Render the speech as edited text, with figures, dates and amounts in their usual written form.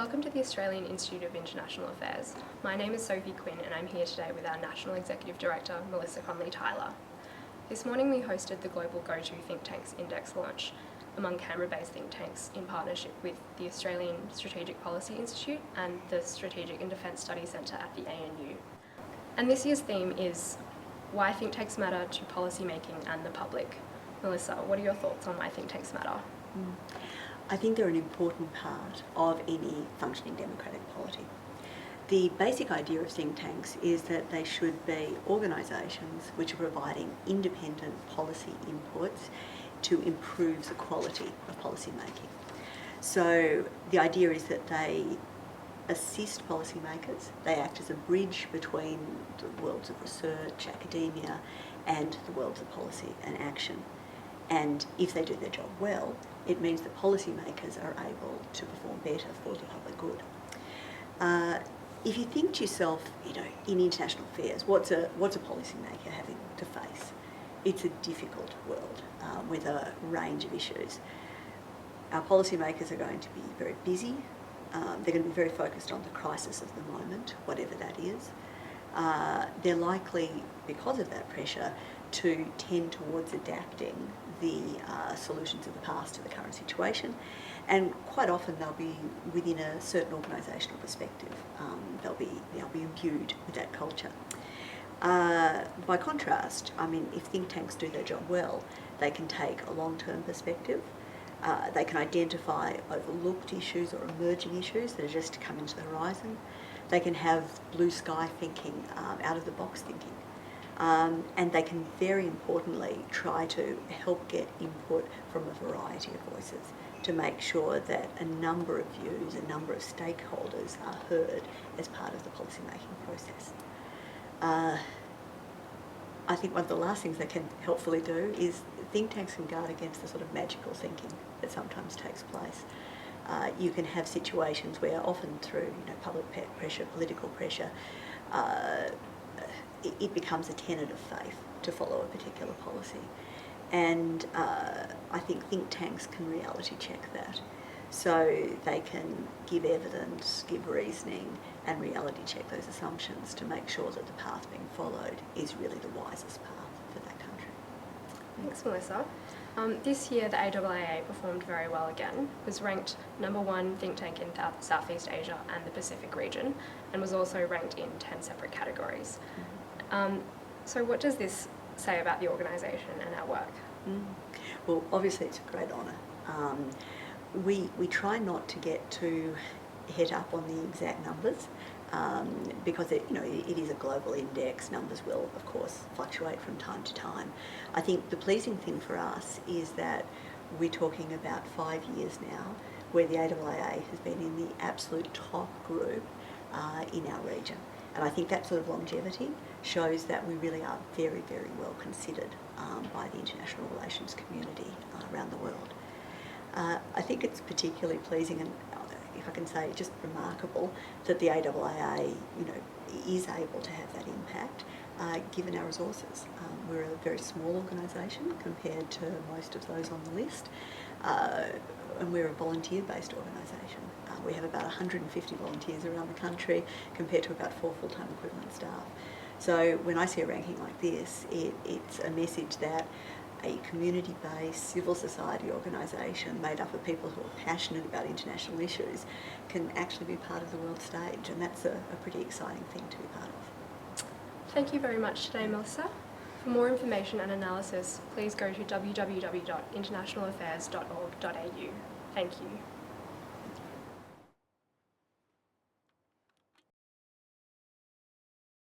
Welcome to the Australian Institute of International Affairs. My name is Sophie Quinn and I'm here today with our National Executive Director, Melissa Conley Tyler. This morning we hosted the Global Go-To Think Tanks Index launch among Canberra-based think tanks in partnership with the Australian Strategic Policy Institute and the Strategic and Defence Studies Centre at the ANU. And this year's theme is why think tanks matter to policymaking and the public. Melissa, what are your thoughts on why think tanks matter? I think they're an important part of any functioning democratic polity. The basic idea of think tanks is that they should be organisations which are providing independent policy inputs to improve the quality of policy making. So the idea is that they assist policymakers, they act as a bridge between the worlds of research, academia, and the worlds of policy and action. And if they do their job well, it means that policymakers are able to perform better for the public good. If you think to yourself, in international affairs, what's a policymaker having to face? It's a difficult world with a range of issues. Our policymakers are going to be very busy. They're going to be very focused on the crisis of the moment, whatever that is. They're likely, because of that pressure, to tend towards adapting the solutions of the past to the current situation, and quite often they'll be within a certain organisational perspective. They'll be imbued with that culture. By contrast, if think tanks do their job well, they can take a long-term perspective. They can identify overlooked issues or emerging issues that are just to come into the horizon. They can have blue sky thinking, out-of-the-box thinking. And they can, very importantly, try to help get input from a variety of voices to make sure that a number of views, a number of stakeholders are heard as part of the policy-making process. I think one of the last things they can helpfully do is think tanks can guard against the sort of magical thinking that sometimes takes place. You can have situations where often through public pressure, political pressure, it becomes a tenet of faith to follow a particular policy. And I think tanks can reality check that. So they can give evidence, give reasoning, and reality check those assumptions to make sure that the path being followed is really the wisest path for that country. Thanks, Melissa. This year the AIIA performed very well again, was ranked #1 think tank in Southeast Asia and the Pacific region, and was also ranked in 10 separate categories. So what does this say about the organisation and our work? Well, obviously it's a great honour. We try not to get too het up on the exact numbers because it is a global index. Numbers will, of course, fluctuate from time to time. I think the pleasing thing for us is that we're talking about 5 years now where the AIIA has been in the absolute top group in our region. And I think that sort of longevity shows that we really are very, very well considered by the international relations community around the world. I think it's particularly pleasing and, if I can say, just remarkable that the AIIA, is able to have that impact given our resources. We're a very small organisation compared to most of those on the list, and we're a volunteer-based organisation. We have about 150 volunteers around the country compared to about 4 full-time equivalent staff. So when I see a ranking like this, it's a message that a community-based civil society organisation made up of people who are passionate about international issues can actually be part of the world stage, and that's a pretty exciting thing to be part of. Thank you very much today, Melissa. For more information and analysis, please go to www.internationalaffairs.org.au. Thank you.